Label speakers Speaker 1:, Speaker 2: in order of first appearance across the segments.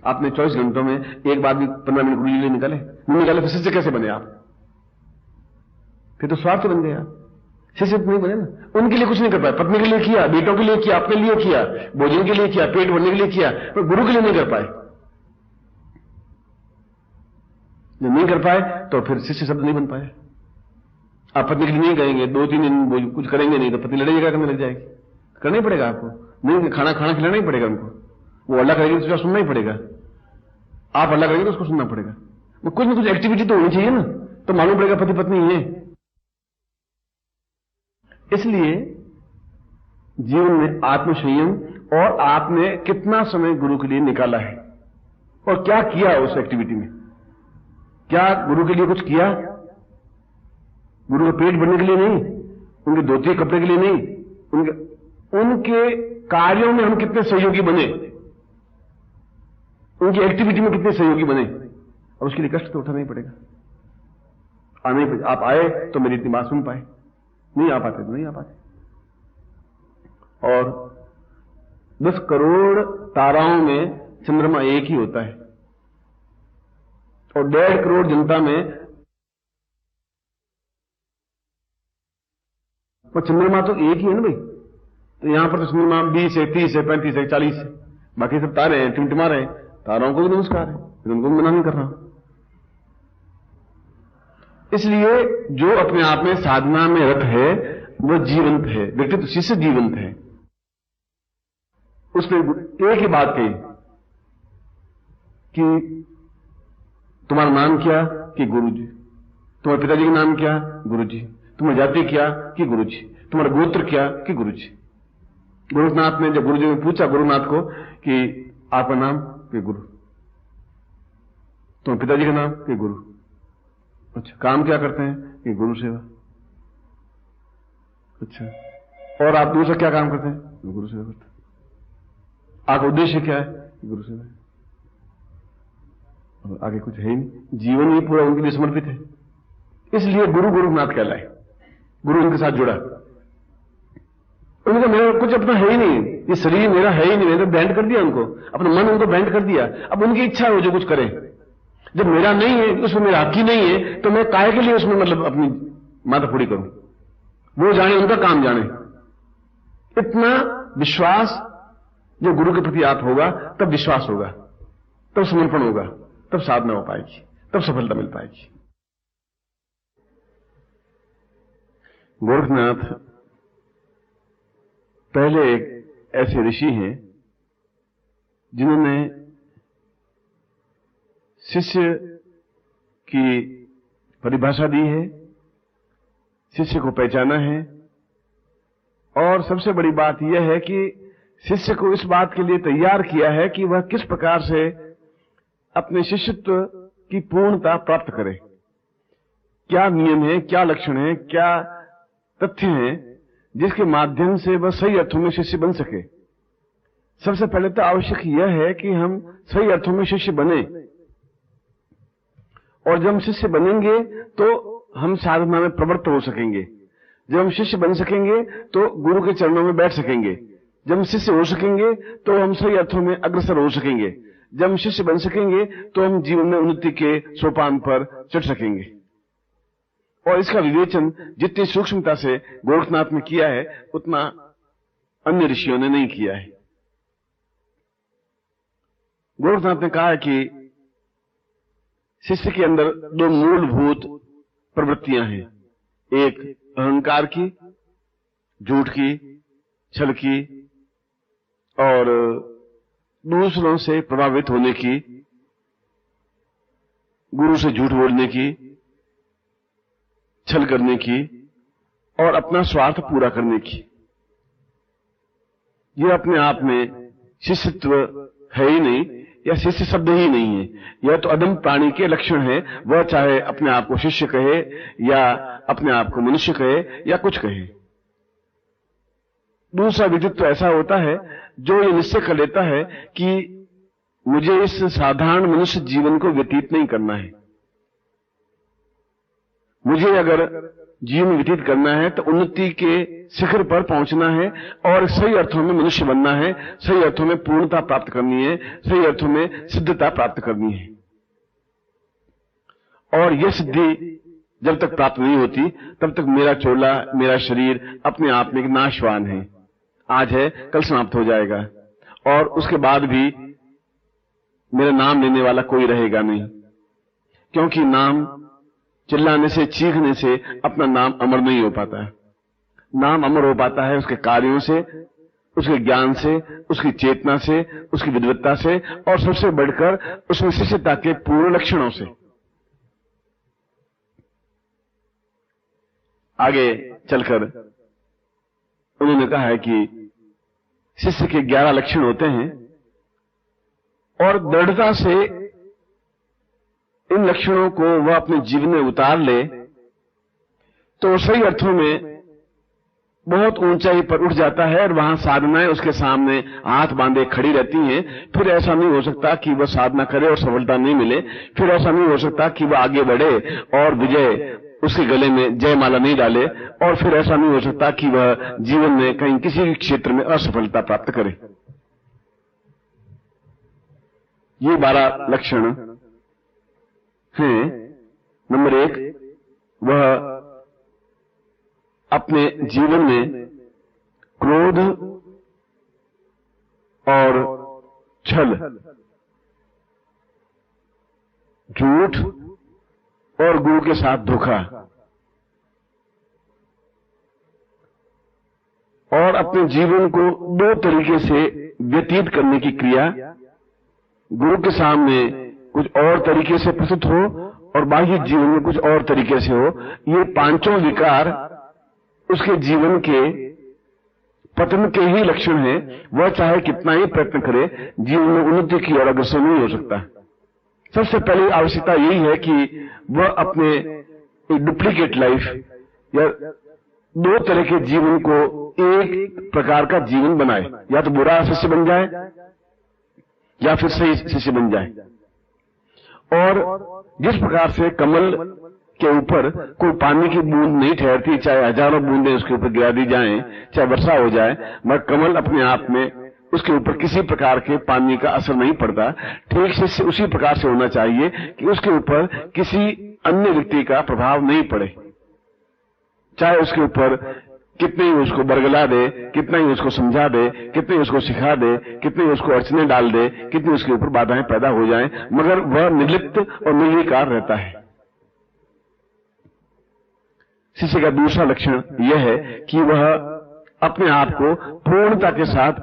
Speaker 1: आपने 24 घंटों में एक बार भी 15 मिनट गुरु जी लिए निकाले नहीं निकाले, फिर शिष्य कैसे बने आप? फिर तो स्वार्थ बन गया, शिष्य नहीं बने ना। उनके लिए कुछ नहीं कर पाए, पत्नी के लिए किया, बेटों के लिए किया, अपने लिए किया, भोजन के लिए किया, पेट भरने के लिए किया, पर गुरु के लिए नहीं कर पाए। जब नहीं कर पाए तो फिर शिष्य शब्द नहीं बन पाए। आप पत्नी के लिए नहीं करेंगे, 2-3 दिन कुछ करेंगे नहीं तो पत्नी लड़ेगा, करने लग जाएगी। करना ही पड़ेगा आपको, नहीं खाना खिलाना ही पड़ेगा उनको। वो अल्लाह करेगी तो उसका सुनना ही पड़ेगा, आप अल्लाह करेंगे तो उसको सुनना पड़ेगा। वो कुछ ना कुछ एक्टिविटी तो होनी चाहिए ना, तो मालूम पड़ेगा पति पत्नी है। इसलिए जीवन में आत्मसंयम और आपने कितना समय गुरु के लिए निकाला है और क्या किया उस एक्टिविटी में। क्या गुरु के लिए कुछ किया? गुरु का पेट भरने के लिए नहीं, उनके धोती कपड़े के लिए नहीं, उनके कार्यों में हम कितने सहयोगी बने, उनकी एक्टिविटी में कितने सहयोगी बने। और उसके लिए कष्ट तो उठाना ही पड़ेगा, आना ही पड़ेगा। आप आए तो मेरी इतनी बात सुन पाए, नहीं आ पाते तो नहीं आ पाते। और 10 करोड़ ताराओं में चंद्रमा एक ही होता है और 1.5 करोड़ जनता में वो चंद्रमा तो एक ही है ना भाई। तो यहां पर तो चंद्रमा 20 है, 30 है, 35 है, 40 है, बाकी सब तारे हैं, टिमटिमा रहे हैं। तारों को भी नमस्कार है, फिर उनको भी मना नहीं कर रहा। इसलिए जो अपने आप में साधना में रत है वह जीवंत है, व्यक्तित्व शिष्य जीवंत है। उसने एक ही बात कही कि तुम्हारा नाम क्या? कि गुरु जी। तुम्हारे पिताजी का नाम क्या? गुरु जी। तुम्हारी जाति क्या? कि गुरु जी। तुम्हारा गोत्र क्या? कि गुरु जी। गुरुनाथ ने जब गुरु जी ने पूछा गुरुनाथ को कि आपका नाम? कि गुरु। तुम्हारे पिताजी का नाम? कि गुरु। अच्छा, काम क्या करते हैं? कि गुरु सेवा। अच्छा, और आप दूसरा क्या काम करते हैं? गुरु सेवा करते हैं। आपका उद्देश्य क्या है? गुरु सेवा। और आगे कुछ है ही नहीं, जीवन ही पूरा उनके लिए समर्पित है। इसलिए गुरु गुरुनाथ कहलाए, गुरु उनके साथ जुड़ा। उनका मेरा कुछ अपना है ही नहीं, ये शरीर मेरा है ही नहीं, मैंने तो बैंड कर दिया उनको, अपना मन उनको बैंड कर दिया। अब उनकी इच्छा है वो जो कुछ करें। जब मेरा नहीं है, उसमें मेरा हक ही नहीं है, तो मैं काहे के लिए उसमें मतलब अपनी माथाफोड़ी करूं? वो जाने, उनका काम जाने। इतना विश्वास जो गुरु के प्रति आप होगा, तब विश्वास होगा, तब समर्पण होगा, तब साधना हो पाएगी, तब सफलता मिल पाएगी। गोरखनाथ पहले एक ऐसे ऋषि हैं जिन्होंने शिष्य की परिभाषा दी है, शिष्य को पहचाना है। और सबसे बड़ी बात यह है कि शिष्य को इस बात के लिए तैयार किया है कि वह किस प्रकार से अपने शिष्यत्व की पूर्णता प्राप्त करे। क्या नियम है, क्या लक्षण है, क्या तथ्य हैं जिसके माध्यम से वह सही अर्थों में शिष्य बन सके। सबसे पहले तो आवश्यक यह है कि हम सही अर्थों में शिष्य बने, और जब हम शिष्य बनेंगे तो हम साधना में प्रवृत्त हो सकेंगे। जब हम शिष्य बन सकेंगे तो गुरु के चरणों में बैठ सकेंगे। जब हम शिष्य हो सकेंगे तो हम सही अर्थों में अग्रसर हो सकेंगे। जब हम शिष्य बन सकेंगे तो हम जीवन में उन्नति के सोपान पर चढ़ सकेंगे। और इसका विवेचन जितनी सूक्ष्मता से गोरखनाथ ने किया है, उतना अन्य ऋषियों ने नहीं किया है। गोरखनाथ ने कहा है कि शिष्य के अंदर 2 मूलभूत प्रवृत्तियां हैं, एक अहंकार की, झूठ की, छल की, और दूसरों से प्रभावित होने की, गुरु से झूठ बोलने की, छल करने की, और अपना स्वार्थ पूरा करने की। यह अपने आप में शिष्यत्व है ही नहीं, या शिष्य शब्द ही नहीं है। यह तो अदम प्राणी के लक्षण है, वह चाहे अपने आप को शिष्य कहे या अपने आप को मनुष्य कहे या कुछ कहे। दूसरा व्यक्तित्व ऐसा होता है जो ये निश्चय कर लेता है कि मुझे इस साधारण मनुष्य जीवन को व्यतीत नहीं करना है। मुझे अगर जीवन व्यतीत करना है तो उन्नति के शिखर पर पहुंचना है और सही अर्थों में मनुष्य बनना है, सही अर्थों में पूर्णता प्राप्त करनी है, सही अर्थों में सिद्धता प्राप्त करनी है। और यह सिद्धि जब तक प्राप्त नहीं होती तब तक मेरा चोला, मेरा शरीर अपने आप में एक नाशवान है। आज है, कल समाप्त हो जाएगा और उसके बाद भी मेरा नाम लेने वाला कोई रहेगा नहीं, क्योंकि नाम चिल्लाने से, चीखने से अपना नाम अमर नहीं हो पाता है। नाम अमर हो पाता है उसके कार्यों से, उसके ज्ञान से, उसकी चेतना से, उसकी विद्वत्ता से और सबसे बढ़कर उसमें शिष्यता के पूर्ण लक्षणों से। आगे चलकर उन्होंने कहा है कि शिष्य के 11 लक्षण होते हैं और दृढ़ता से इन लक्षणों को वह अपने जीवन में उतार ले तो सही अर्थों में बहुत ऊंचाई पर उठ जाता है और वहां साधनाएं उसके सामने हाथ बांधे खड़ी रहती हैं। फिर ऐसा नहीं हो सकता कि वह साधना करे और सफलता नहीं मिले, फिर ऐसा नहीं हो सकता कि वह आगे बढ़े और विजय उसके गले में जयमाला नहीं डाले, और फिर ऐसा नहीं हो सकता कि वह जीवन में कहीं किसी भी क्षेत्र में असफलता प्राप्त करे। ये 12 लक्षण हैं। नंबर 1, वह अपने जीवन में क्रोध और छल, झूठ और गुरु के साथ धोखा, और अपने जीवन को 2 तरीके से व्यतीत करने की क्रिया, गुरु के सामने कुछ और तरीके से प्रस्तुत हो और बाह्य जीवन में कुछ और तरीके से हो। ये 5 विकार उसके जीवन के पतन के ही लक्षण हैं। वह चाहे कितना ही प्रयत्न करे, जीवन में उन्नति की ओर अग्रसर नहीं हो सकता। सबसे पहली आवश्यकता यही है कि वह अपने डुप्लीकेट लाइफ या 2 तरह के जीवन को एक प्रकार का जीवन बनाए, या तो बुरा शिष्य बन जाए या फिर सही शिष्य बन जाए। और जिस प्रकार से कमल के ऊपर कोई पानी की बूंद नहीं ठहरती, चाहे हजारों बूंदें उसके ऊपर गिरा दी जाएं, चाहे वर्षा हो जाए, मगर कमल अपने आप में उसके ऊपर किसी प्रकार के पानी का असर नहीं पड़ता। ठीक से उसी प्रकार से होना चाहिए कि उसके ऊपर किसी अन्य व्यक्ति का प्रभाव नहीं पड़े, चाहे उसके ऊपर कितने ही उसको बरगला दे, कितना ही उसको समझा दे, कितने ही उसको सिखा दे, कितने ही उसको अड़चने डाल दे, कितनी उसके ऊपर बाधाएं पैदा हो जाएं, मगर वह निर्लिप्त और निर्विकार रहता है। शिष्य का दूसरा लक्षण यह है कि वह अपने आप को पूर्णता के साथ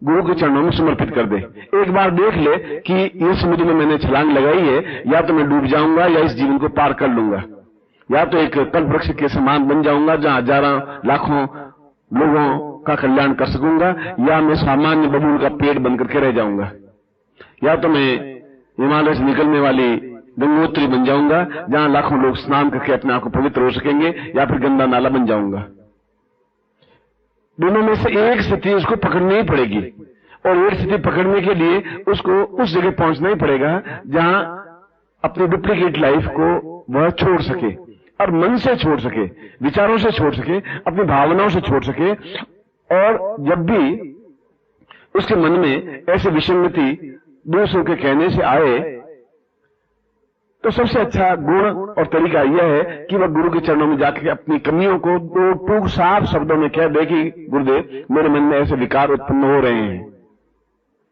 Speaker 1: गुरु के चरणों में समर्पित कर दे। एक बार देख ले कि इस समुद्र में मैंने छलांग लगाई है, या तो मैं डूब जाऊंगा या इस जीवन को पार कर लूंगा, या तो एक कल्प वृक्ष के समान बन जाऊंगा जहां हजारों लाखों लोगों का कल्याण कर सकूंगा, या मैं सामान्य बबूल का पेड़ बनकर के रह जाऊंगा, या तो मैं हिमालय से निकलने वाली गंगोत्री बन जाऊंगा जहां लाखों लोग स्नान करके अपने आप को पवित्र हो सकेंगे, या फिर गंदा नाला बन जाऊंगा। दोनों में से एक स्थिति उसको पकड़नी ही पड़ेगी, और एक स्थिति पकड़ने के लिए उसको उस जगह पहुंचना ही पड़ेगा जहां अपनी डुप्लीकेट लाइफ को वह छोड़ सके, और मन से छोड़ सके, विचारों से छोड़ सके, अपनी भावनाओं से छोड़ सके। और जब भी उसके मन में ऐसी विसंगति दूसरों के कहने से आए तो सबसे अच्छा गुण और तरीका यह है कि वह गुरु के चरणों में जाकर अपनी कमियों को 2 टूक साफ शब्दों में कह दे कि गुरुदेव, मेरे मन में ऐसे विकार उत्पन्न हो रहे हैं,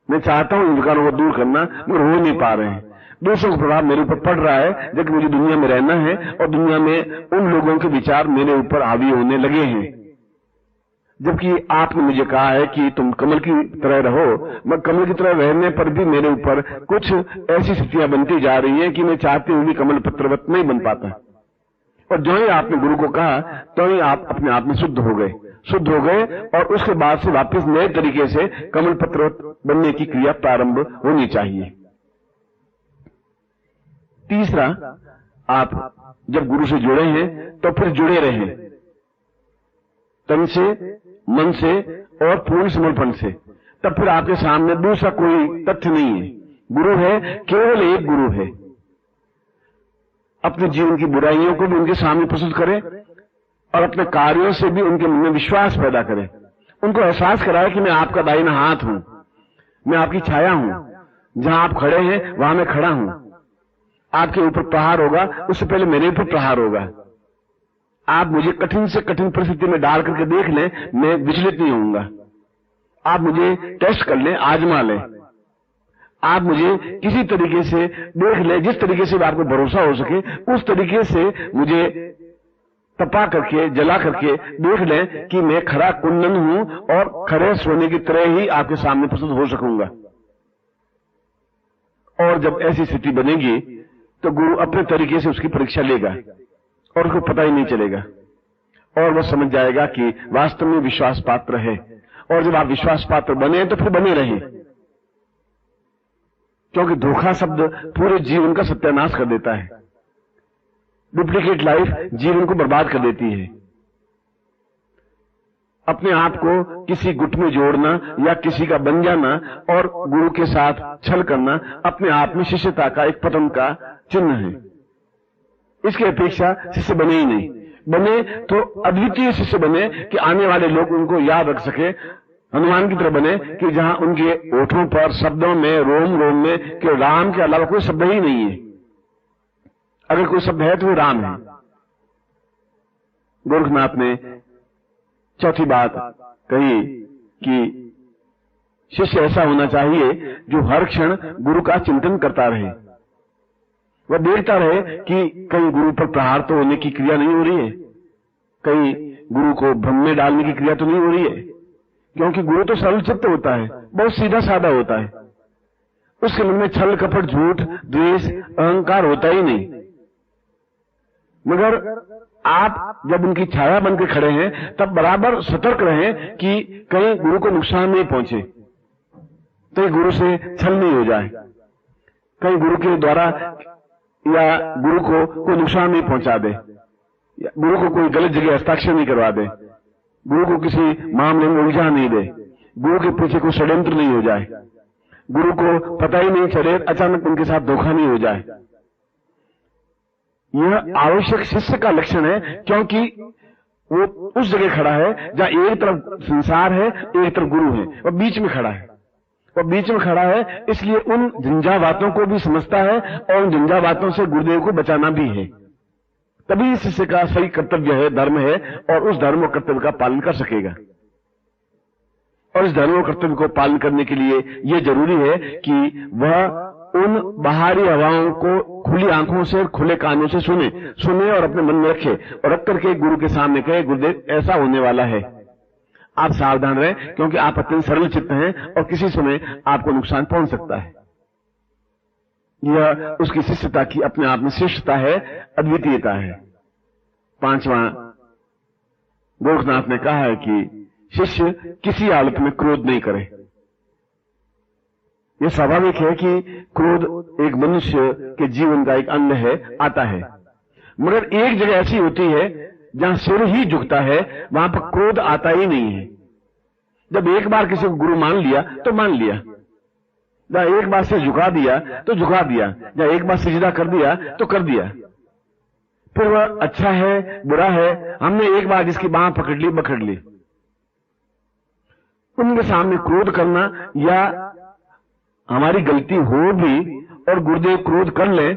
Speaker 1: मैं चाहता हूं इन विकारों को दूर करना, मगर हो नहीं पा रहे हैं, दूसरों का प्रभाव मेरे ऊपर पड़ रहा है, जबकि मुझे दुनिया में रहना है और दुनिया में उन लोगों के विचार मेरे ऊपर हावी होने लगे हैं, जबकि आपने मुझे कहा है कि तुम कमल की तरह रहो। मगर कमल की तरह रहने पर भी मेरे ऊपर कुछ ऐसी स्थितियां बनती जा रही हैं कि मैं चाहती हूं भी कमल पत्रवत नहीं बन पाता। और जो ही आपने गुरु को कहा तो ही आप अपने आप में शुद्ध हो गए, और उसके बाद से वापस नए तरीके से कमल पत्रवत बनने की क्रिया प्रारंभ होनी चाहिए। तीसरा, आप जब गुरु से जुड़े हैं तो फिर जुड़े रहें, तन से, मन से और पूर्ण समर्पण से। तब फिर आपके सामने दूसरा कोई तथ्य नहीं है, गुरु है, केवल एक गुरु है। अपने जीवन की बुराइयों को भी उनके सामने प्रस्तुत करे और अपने कार्यों से भी उनके मन में विश्वास पैदा करे। उनको एहसास कराए कि मैं आपका दाहिना हाथ हूं, मैं आपकी छाया हूं, जहां आप खड़े हैं वहां मैं खड़ा हूं। आपके ऊपर प्रहार होगा, उससे पहले मेरे ऊपर प्रहार होगा। आप मुझे कठिन से कठिन परिस्थिति में डाल करके देख लें, मैं विचलित नहीं होऊंगा। आप मुझे टेस्ट कर लें, आजमा लें, आप मुझे किसी तरीके से देख लें, जिस तरीके से आपको भरोसा हो सके उस तरीके से मुझे तपा करके, जला करके देख लें कि मैं खरा कुंदन हूं और खरे सोने की तरह ही आपके सामने प्रस्तुत हो सकूंगा। और जब ऐसी स्थिति बनेगी तो गुरु अपने तरीके से उसकी परीक्षा लेगा और उसको पता ही नहीं चलेगा और वह समझ जाएगा कि वास्तव में विश्वास पात्र है। और जब आप विश्वास पात्र बने तो फिर बने रहें, क्योंकि धोखा शब्द पूरे जीवन का सत्यानाश कर देता है। डुप्लीकेट लाइफ जीवन को बर्बाद कर देती है। अपने आप को किसी गुट में जोड़ना या किसी का बन जाना और गुरु के साथ छल करना अपने आप में शिष्यता का एक पतन का चिन्ह है। इसकी अपेक्षा शिष्य बने ही नहीं। बने तो अद्वितीय शिष्य बने कि आने वाले लोग उनको याद रख सके। हनुमान की तरह बने कि जहां उनके ओठों पर, शब्दों में, रोम रोम में कि राम के अलावा कोई शब्द ही नहीं है। अगर कोई शब्द है तो वो राम है। गोरखनाथ ने चौथी बात कही कि शिष्य ऐसा होना चाहिए जो हर क्षण गुरु का चिंतन करता रहे। वह देखता रहे कि कहीं गुरु पर प्रहार तो होने की क्रिया नहीं हो रही है, कहीं गुरु को भ्रम में डालने की क्रिया तो नहीं हो रही है, क्योंकि गुरु तो सरल चित्त होता है, बहुत सीधा साधा होता है। उसके मन में छल कपट, झूठ, द्वेष, अहंकार होता ही नहीं। मगर आप जब उनकी छाया बनकर खड़े हैं तब बराबर सतर्क रहें कि कहीं गुरु को नुकसान नहीं पहुंचे, कहीं गुरु से छल नहीं हो जाए, कहीं गुरु के द्वारा या गुरु को कोई नुकसान नहीं पहुंचा दे, या गुरु को कोई गलत जगह हस्ताक्षर नहीं करवा दे, गुरु को किसी मामले में उलझा नहीं दे, गुरु के पीछे कोई षड्यंत्र नहीं हो जाए, गुरु को पता ही नहीं चले, अचानक उनके साथ धोखा नहीं हो जाए। यह आवश्यक शिष्य का लक्षण है, क्योंकि वो उस जगह खड़ा है जहां एक तरफ संसार है, एक तरफ गुरु है, वह बीच में खड़ा है। वह बीच में खड़ा है इसलिए उन झंझावातों को भी समझता है और उन झंझावातों से गुरुदेव को बचाना भी है। तभी शिष्य का सही कर्तव्य है, धर्म है, और उस धर्म और कर्तव्य का पालन कर सकेगा। और इस धर्म और कर्तव्य को पालन करने के लिए यह जरूरी है कि वह उन बाहरी हवाओं को खुली आंखों से और खुले कानों से सुने और अपने मन में रखे और रख करके गुरु के सामने कहे, गुरुदेव ऐसा होने वाला है, आप सावधान रहें, क्योंकि आप अत्यंत सरल चित्त हैं और किसी समय आपको नुकसान पहुंच सकता है। यह उसकी शिष्यता की अपने आप में श्रेष्ठता है, अद्वितीयता है। पांचवां, गोरखनाथ ने कहा है कि शिष्य किसी हालत में क्रोध नहीं करे। यह स्वाभाविक है कि क्रोध एक मनुष्य के जीवन का एक अंग है, आता है, मगर एक जगह ऐसी होती है जहां सिर ही झुकता है, वहां पर क्रोध आता ही नहीं है। जब एक बार किसी को गुरु मान लिया तो मान लिया, जहां एक बार से झुका दिया तो झुका दिया, जहां एक बार सिजदा कर दिया तो कर दिया। फिर वह अच्छा है बुरा है, हमने एक बार जिसकी बांह पकड़ ली पकड़ ली। उनके सामने क्रोध करना या हमारी गलती हो भी और गुरुदेव क्रोध कर ले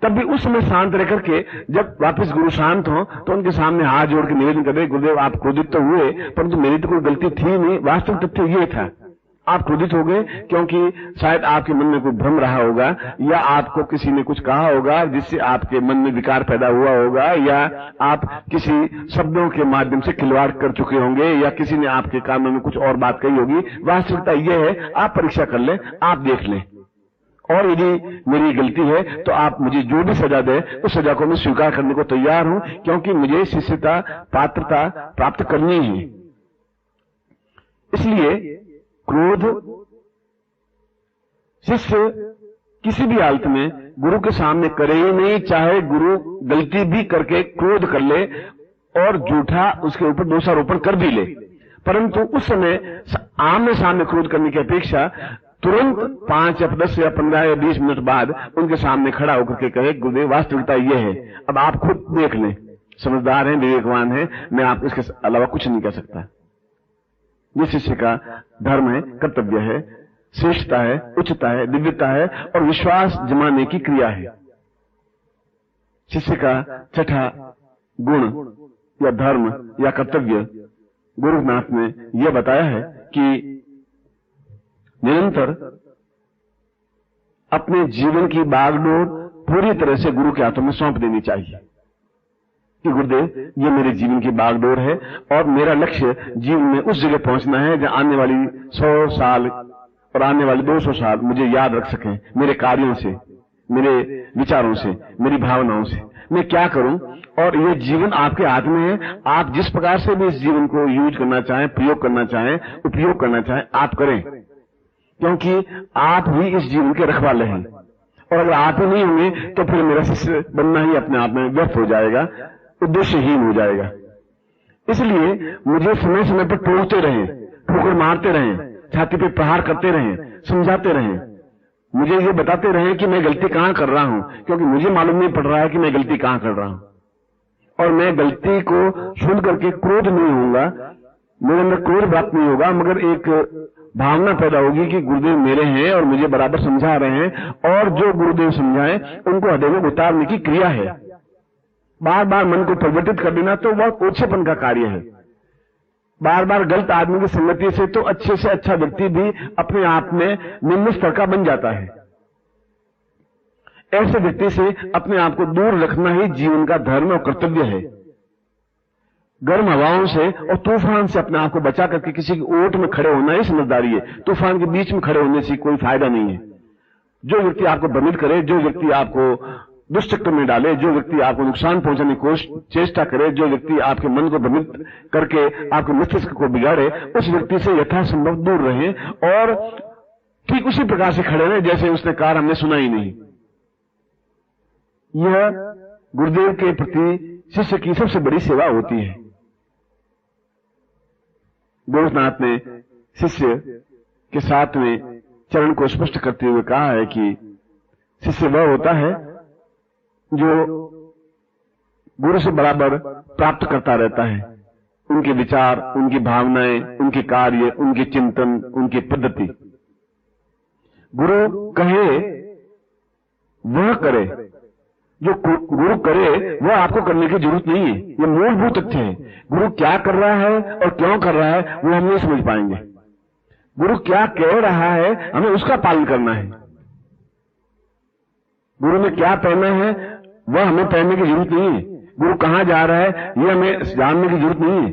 Speaker 1: तब भी उस समय शांत रह करके जब वापस गुरु शांत हो तो उनके सामने हाथ जोड़ के निवेदन करे, गुरुदेव आप क्रोधित तो हुए परंतु मेरी तो कोई गलती थी नहीं, वास्तविक तथ्य ये था, आप क्रोधित हो गए क्योंकि शायद आपके मन में कोई भ्रम रहा होगा या आपको किसी ने कुछ कहा होगा जिससे आपके मन में विकार पैदा हुआ होगा, या आप किसी शब्दों के माध्यम से खिलवाड़ कर चुके होंगे, या किसी ने आपके कानों में कुछ और बात कही होगी। वास्तविकता यह है, आप परीक्षा कर लें, आप देख लें, और यदि मेरी गलती है तो आप मुझे जो भी सजा दे उस सजा को मैं स्वीकार करने को तैयार हूं, क्योंकि मुझे शिष्यता पात्रता प्राप्त करनी है। इसलिए क्रोध शिष्य किसी भी हालत में गुरु के सामने करे ही नहीं, चाहे गुरु गलती भी करके क्रोध कर ले और झूठा उसके ऊपर दोषारोपण कर भी ले, परंतु उस समय आमने सामने क्रोध करने की अपेक्षा तुरंत 5 या 10 या 15 या 20 मिनट बाद उनके सामने खड़ा होकर के कहे, गुरुदेव वास्तविकता ये है, अब आप खुद देख लें, समझदार हैं, विवेकवान हैं, मैं आप इसके अलावा कुछ नहीं कह सकता। ये शिष्य का धर्म है, कर्तव्य है, श्रेष्ठता है, उच्चता है, दिव्यता है और विश्वास जमाने की क्रिया है। शिष्य का छठा गुण या धर्म या कर्तव्य गोरखनाथ ने यह बताया है कि निरंतर अपने जीवन की बागडोर पूरी तरह से गुरु के हाथों में सौंप देनी चाहिए कि गुरुदेव ये मेरे जीवन की बागडोर है और मेरा लक्ष्य जीवन में उस जगह पहुंचना है जहां आने वाली 100 साल और आने वाले 200 साल मुझे याद रख सकें, मेरे कार्यों से, मेरे विचारों से, मेरी भावनाओं से। मैं क्या करूं? और ये जीवन आपके हाथ में है, आप जिस प्रकार से भी इस जीवन को यूज करना चाहें, प्रयोग करना चाहें, उपयोग करना चाहें, आप करें, क्योंकि आप ही इस जीवन के रखवाले हैं। और अगर आप ही नहीं होंगे तो फिर मेरा शिष्य बनना ही अपने आप में व्यर्थ हो जाएगा, उद्देश्यहीन हो जाएगा। इसलिए मुझे समय समय पर टोकते रहें, ठोकर मारते रहें, छाती पे प्रहार करते रहें, समझाते रहें, मुझे ये बताते रहें कि मैं गलती कहां कर रहा हूं, क्योंकि मुझे मालूम नहीं पड़ रहा है कि मैं गलती कहां कर रहा हूं। और मैं गलती को सुन करके क्रोध नहीं होऊंगा, मेरे अंदर क्रोध प्राप्त नहीं होगा, मगर एक भावना पैदा होगी कि गुरुदेव मेरे हैं और मुझे बराबर समझा रहे हैं, और जो गुरुदेव समझाएं उनको हृदय में उतारने की क्रिया है। बार बार मन को परिवर्तित कर देना तो बहुत ओछेपन का कार्य है। बार बार गलत आदमी की संगति से तो अच्छे से अच्छा व्यक्ति भी अपने आप में निम्न स्तर का बन जाता है। ऐसे व्यक्ति से अपने आप को दूर रखना ही जीवन का धर्म और कर्तव्य है। गर्म हवाओं से और तूफान से अपने आप को बचा करके किसी की ओट में खड़े होना ही समझदारी है। तूफान के बीच में खड़े होने से कोई फायदा नहीं है। जो व्यक्ति आपको भ्रमित करे, जो व्यक्ति आपको दुष्चक्र में डाले, जो व्यक्ति आपको नुकसान पहुंचाने की चेष्टा करे, जो व्यक्ति आपके मन को भ्रमित करके आपके मस्तिष्क को बिगाड़े, उस व्यक्ति से यथासंभव दूर रहें और ठीक उसी प्रकार से खड़े रहें जैसे उसने कहा, हमने सुना ही नहीं। यह गुरुदेव के प्रति शिष्य की सबसे बड़ी सेवा होती है। गोरखनाथ ने शिष्य के 7वें चरण को स्पष्ट करते हुए कहा है कि शिष्य वह होता है जो गुरु से बराबर प्राप्त करता रहता है, उनके विचार, उनकी भावनाएं, उनके कार्य, उनके चिंतन, उनकी पद्धति। गुरु कहे वह करे, जो गुरु करे वह आपको करने की जरूरत नहीं है। ये मूलभूत तथ्य है। गुरु क्या कर रहा है और क्यों कर रहा है वो हम नहीं समझ पाएंगे। गुरु क्या कह रहा है हमें उसका पालन करना है। गुरु ने क्या पहना है वह हमें पहनने की जरूरत नहीं है। गुरु कहां जा रहा है यह हमें जानने की जरूरत नहीं है।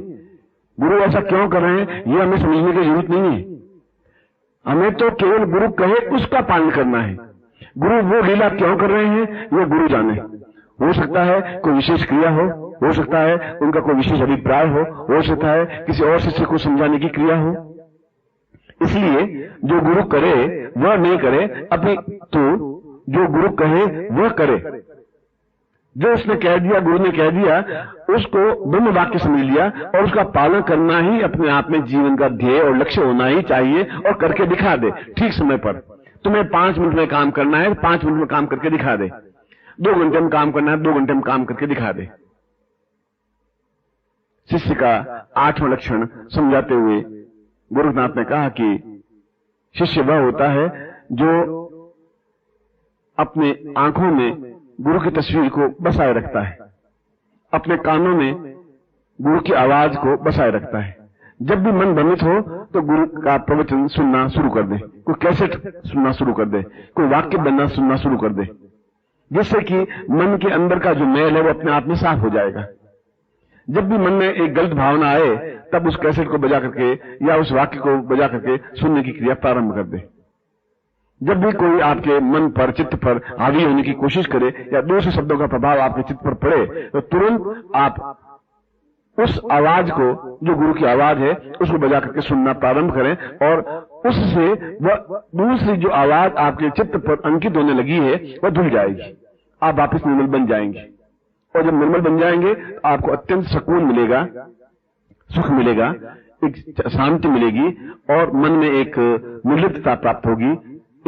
Speaker 1: गुरु ऐसा क्यों कर रहे हैं यह हमें समझने की जरूरत नहीं है। हमें तो केवल गुरु कहे उसका पालन करना है। गुरु वो लीला क्यों कर रहे हैं यह गुरु जाने। हो सकता है कोई विशेष क्रिया हो सकता है उनका कोई विशेष अभिप्राय हो सकता है किसी और शिष्य को समझाने की क्रिया हो। इसलिए जो गुरु करे वह नहीं करे, अपितु जो गुरु कहे वह करे। जो उसने कह दिया, गुरु ने कह दिया, उसको ब्रह्म वाक्य समझ लिया और उसका पालन करना ही अपने आप में जीवन का ध्येय और लक्ष्य होना ही चाहिए। और करके दिखा दे ठीक समय पर। तुम्हें 5 मिनट में काम करना है, 5 मिनट में काम करके दिखा दे। 2 घंटे में काम करना है, 2 घंटे में काम करके दिखा दे। शिष्य का 8वां लक्षण समझाते हुए गोरखनाथ ने कहा कि शिष्य वह होता है जो अपने आंखों में गुरु की तस्वीर को बसाए रखता है, अपने कानों में गुरु की आवाज को बसाए रखता है। जब भी मन भ्रमित हो तो गुरु का प्रवचन सुनना शुरू कर दे, कोई कैसेट सुनना शुरू कर दे, कोई वाक्य बनना सुनना शुरू कर दे, जिससे कि मन के अंदर का जो मैल है वो अपने आप में साफ हो जाएगा। जब भी मन में एक गलत भावना आए तब उस कैसेट को बजा करके या उस वाक्य को बजा करके सुनने की क्रिया प्रारंभ कर दे। जब भी कोई आपके मन पर, चित्त पर हावी होने की कोशिश करे या दूसरे शब्दों का प्रभाव आपके चित्त पर पड़े तो तुरंत आप उस आवाज को, जो गुरु की आवाज है, उसको बजा करके सुनना प्रारंभ करें और उससे वह दूसरी जो आवाज आपके चित्त पर अंकित होने लगी है वह धुल जाएगी। आप वापस निर्मल बन जाएंगे और जब निर्मल बन जाएंगे तो आपको अत्यंत सुकून मिलेगा, सुख मिलेगा। एक शांति मिलेगी और मन में एक निर्लिप्तता प्राप्त होगी,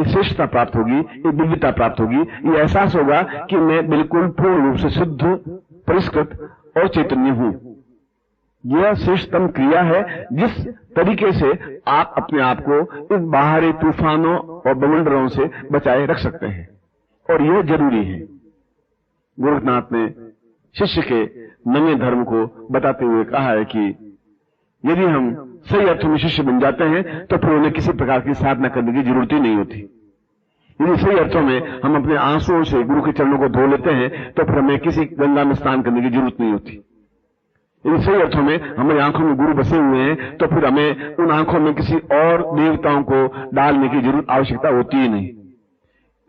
Speaker 1: एक श्रेष्ठता प्राप्त होगी, एक दिव्यता प्राप्त होगी। ये एहसास होगा कि मैं बिल्कुल पूर्ण रूप से शुद्ध, परिष्कृत और चैतन्य हूं। यह श्रेष्ठतम क्रिया है जिस तरीके से आप अपने आप को इन बाहरी तूफानों और बवंडरों से बचाए रख सकते हैं, और यह जरूरी है। गोरखनाथ ने शिष्य के नवे धर्म को बताते हुए कहा है कि यदि हम सही अर्थों में शिष्य बन जाते हैं तो फिर उन्हें किसी प्रकार की साधना करने की जरूरत ही नहीं होती। यदि सही अर्थों में हम अपने आंसुओं से गुरु के चरणों को धो लेते हैं तो फिर हमें किसी गंगा में स्नान करने की जरूरत नहीं होती। यदि सही अर्थों में हमारी आंखों में गुरु बसे हुए हैं तो फिर हमें उन आंखों में किसी और देवताओं को डालने की जरूरत आवश्यकता होती ही नहीं।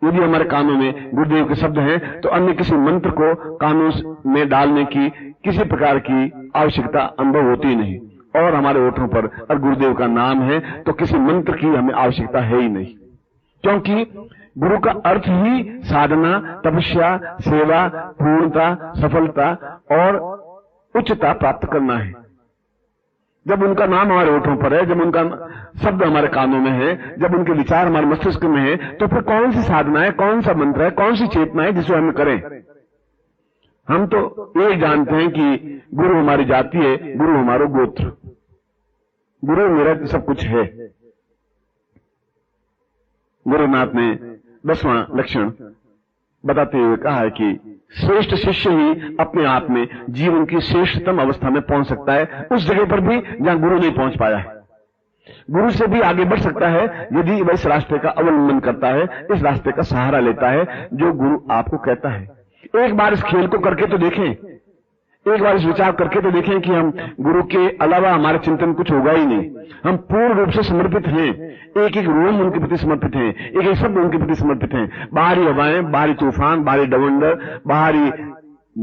Speaker 1: यदि हमारे कानों में गुरुदेव के शब्द हैं तो अन्य किसी मंत्र को कानों में डालने की किसी प्रकार की आवश्यकता अनुभव होती ही नहीं। और हमारे ओठों पर अगर गुरुदेव का नाम है तो किसी मंत्र की हमें आवश्यकता है ही नहीं, क्योंकि गुरु का अर्थ ही साधना, तपस्या, सेवा, पूर्णता, सफलता और उच्चता प्राप्त करना है। जब उनका नाम हमारे ओठों पर है, जब उनका शब्द हमारे कानों में है, जब उनके विचार हमारे मस्तिष्क में है, तो फिर कौन सी साधना है, कौन सा मंत्र है, कौन सी चेतना है जिसे हम करें। हम तो ये जानते हैं कि गुरु हमारी जाति है, गुरु हमारा गोत्र, गुरु मेरा सब कुछ है। गुरुनाथ ने 10वां लक्षण बताते हुए कहा है कि श्रेष्ठ शिष्य ही अपने आप में जीवन की श्रेष्ठतम अवस्था में पहुंच सकता है, उस जगह पर भी जहां गुरु नहीं पहुंच पाया है। गुरु से भी आगे बढ़ सकता है यदि वह इस रास्ते का अवलंबन करता है, इस रास्ते का सहारा लेता है जो गुरु आपको कहता है। एक बार इस खेल को करके तो देखें, एक बार इस विचार करके तो देखें कि हम गुरु के अलावा हमारे चिंतन कुछ होगा ही नहीं। हम पूर्ण रूप से समर्पित हैं, एक एक रोम उनके प्रति समर्पित हैं, एक एक शब्द उनके प्रति समर्पित हैं। बाहरी हवाएं, बाहरी तूफान, बाहरी डवंडर, बाहरी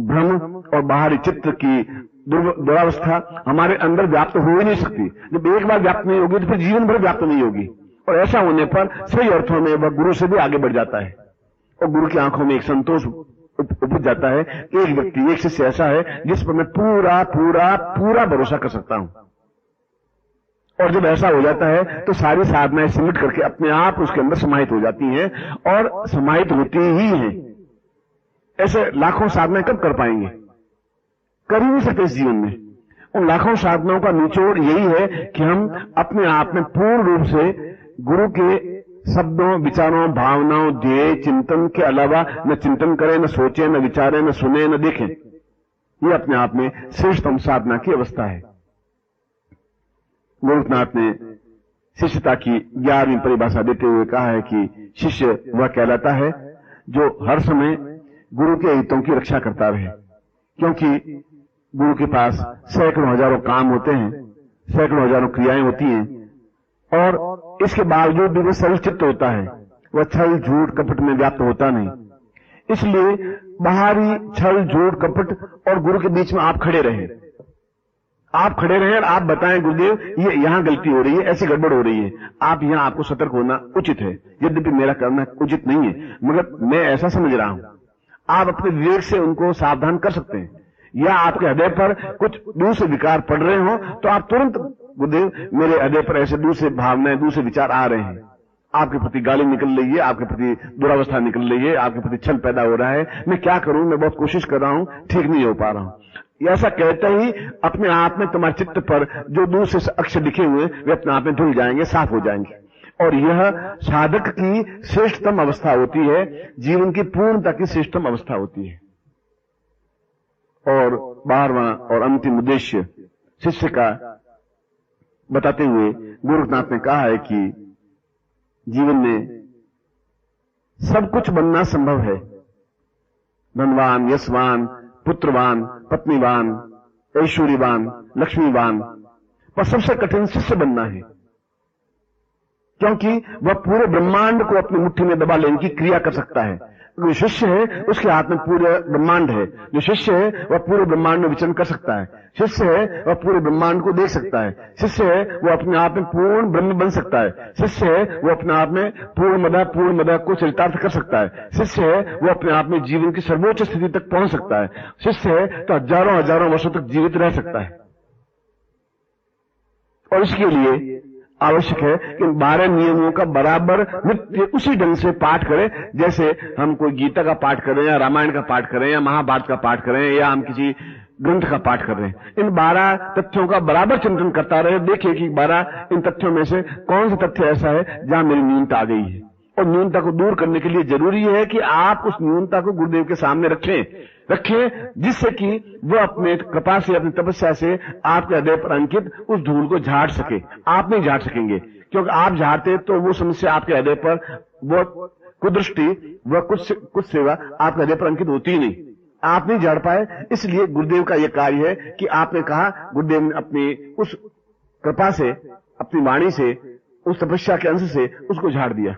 Speaker 1: भ्रम और बाहरी चित्त की दुरावस्था हमारे अंदर व्याप्त हो ही नहीं सकती। जब एक बार व्याप्त नहीं होगी तो फिर जीवन भर व्याप्त नहीं होगी, और ऐसा होने पर सही अर्थों में वह गुरु से भी आगे बढ़ जाता है और गुरु की आंखों में एक संतोष उपज जाता है। एक व्यक्ति, एक शिष्य ऐसा है जिस पर मैं पूरा पूरा पूरा भरोसा कर सकता हूं, और जब ऐसा हो जाता है तो सारी साधनाएं सिमट करके अपने आप उसके अंदर समाहित हो जाती हैं और समाहित होती ही हैं। ऐसे लाखों साधनाएं कब कर पाएंगे? कर ही नहीं सकते इस जीवन में। उन लाखों साधनाओं का निचोड़ यही है कि हम अपने आप में पूर्ण रूप से गुरु के शब्दों, विचारों, भावनाओं, ध्येय, चिंतन के अलावा न चिंतन करें, न सोचें, न विचारें, न सुने, न देखें। ये अपने आप में श्रेष्ठतम साधना की अवस्था है। गोरखनाथ ने शिष्यता की 11वीं परिभाषा देते हुए कहा है कि शिष्य वह कहलाता है जो हर समय गुरु के हितों की रक्षा करता रहे, क्योंकि गुरु के पास सैकड़ों हजारों काम होते हैं, सैकड़ों हजारों क्रियाएं होती हैं, और इसके बावजूद भी वो सरल चित्त होता है। वह छल, झूठ, कपट में व्याप्त होता नहीं। इसलिए बाहरी छल, झूठ, कपट और गुरु के बीच में आप खड़े रहें। आप खड़े रहें और आप बताएं गुरुदेव ये यहां गलती हो रही है, ऐसी गड़बड़ हो रही है, आप यहां आपको सतर्क होना उचित है। यद्यपि मेरा करना उचित नहीं है, मगर मैं ऐसा समझ रहा हूं। आप अपने विवेक से उनको सावधान कर सकते हैं। या आपके हृदय पर कुछ दूसरे विकार पड़ रहे हो तो आप तुरंत गुरुदेव मेरे हृदय पर ऐसे दूसरे भावनाएं, दूसरे विचार आ रहे हैं, आपके प्रति गाली निकल रही है, आपके प्रति दुरावस्था निकल रही है, आपके प्रति छल पैदा हो रहा है, मैं क्या करूं, मैं बहुत कोशिश कर रहा हूं, ठीक नहीं हो पा रहा हूं। ऐसा कहते ही अपने आप में तुम्हारे चित्त पर जो दूसरे अक्षर लिखे हुए वे अपने आप में धुल जाएंगे, साफ हो जाएंगे। और यह साधक की श्रेष्ठतम अवस्था होती है, जीवन की पूर्णता की श्रेष्ठतम अवस्था होती है। और 12वां और अंतिम उद्देश्य शिष्य का बताते हुए गोरखनाथ ने कहा है कि जीवन में सब कुछ बनना संभव है। धनवान, यशवान, पुत्रवान, पत्नीवान, ऐश्वर्यवान, लक्ष्मीवान, पर सबसे कठिन शिष्य बनना है, क्योंकि वह पूरे ब्रह्मांड को अपनी मुट्ठी में दबा लेने की क्रिया कर सकता है। जो शिष्य है उसके हाथ में पूरे ब्रह्मांड है। जो शिष्य है वह पूरे ब्रह्मांड में विचरण कर सकता है। शिष्य है वह पूरे ब्रह्मांड को देख सकता है। शिष्य है वह अपने आप में पूर्ण ब्रह्म बन सकता है। शिष्य है वह अपने आप में पूर्ण मदा को चरितार्थ कर सकता है। शिष्य है वह अपने आप में जीवन की सर्वोच्च स्थिति तक पहुंच सकता है। शिष्य है तो हजारों हजारों वर्षों तक जीवित रह सकता है। और इसके लिए आवश्यक है कि 12 नियमों का बराबर नित्य उसी ढंग से पाठ करें, जैसे हम कोई गीता का पाठ करें या रामायण का पाठ करें या महाभारत का पाठ करें या हम किसी ग्रंथ का पाठ कर रहे हैं। इन 12 तथ्यों का बराबर चिंतन करता रहे, देखिए कि 12 इन तथ्यों में से कौन सा तथ्य ऐसा है जहां मेरी न्यूनता आ गई है। और न्यूनता को दूर करने के लिए जरूरी है कि आप उस न्यूनता को गुरुदेव के सामने रखें, जिससे कि वह अपने कृपा से, अपनी तपस्या से आपके हृदय पर अंकित उस धूल को झाड़ सके। आप नहीं झाड़ सकेंगे, क्योंकि आप झाड़ते तो वो समस्या आपके हृदय पर, वो कुदृष्टि, वह कुछ सेवा आपके हृदय पर अंकित होती ही नहीं, आप नहीं झाड़ पाए। इसलिए गुरुदेव का यह कार्य है कि आपने कहा, गुरुदेव ने अपनी उस कृपा से, अपनी वाणी से, उस तपस्या के अंश से उसको झाड़ दिया।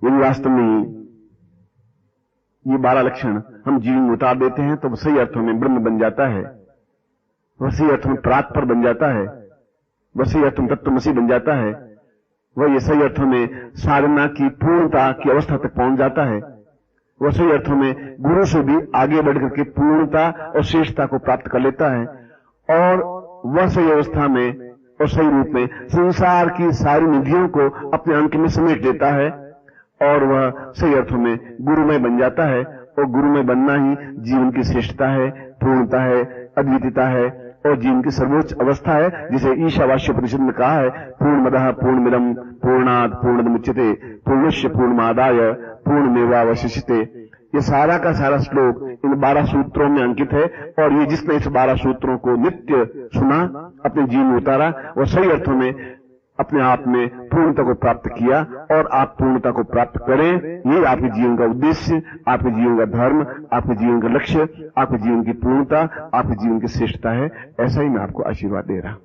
Speaker 1: यदि वास्तव में ये 12 लक्षण हम जीवन में उतार देते हैं तो वह सही अर्थों में ब्रह्म बन जाता है, वह सही अर्थों में परात्पर बन जाता है, वह सही अर्थों में तत्वमसी बन जाता है, वह ये सही अर्थों में साधना की पूर्णता की अवस्था तक पहुंच जाता है, वह सही अर्थों में गुरु से भी आगे बढ़ करके पूर्णता और श्रेष्ठता को प्राप्त कर लेता है, और वह सही अवस्था में और सही रूप में संसार की सारी निधियों को अपने अंक में समेट लेता है, और वह सही अर्थों में गुरुमय बन जाता है। और गुरुमय बनना ही जीवन की श्रेष्ठता है, पूर्णता है, अद्वितीयता है और जीवन की सर्वोच्च अवस्था है, जिसे ईशावास्य उपनिषद में कहा है, पूर्णमदः पूर्णमिदं पूर्णात् पूर्णमुच्यते पूर्णस्य पूर्णमादाय पूर्णमेवावशिष्यते। ये सारा का सारा श्लोक इन 12 सूत्रों में अंकित है, और ये जिसने इस 12 सूत्रों को नित्य सुना, अपने जीवन में उतारा, वह सही अर्थों में अपने आप में पूर्णता को प्राप्त किया। और आप पूर्णता को प्राप्त करें, ये आपके जीवन का उद्देश्य, आपके जीवन का धर्म, आपके जीवन का लक्ष्य, आपके जीवन की पूर्णता, आपके जीवन की श्रेष्ठता है। ऐसा ही मैं आपको आशीर्वाद दे रहा हूं।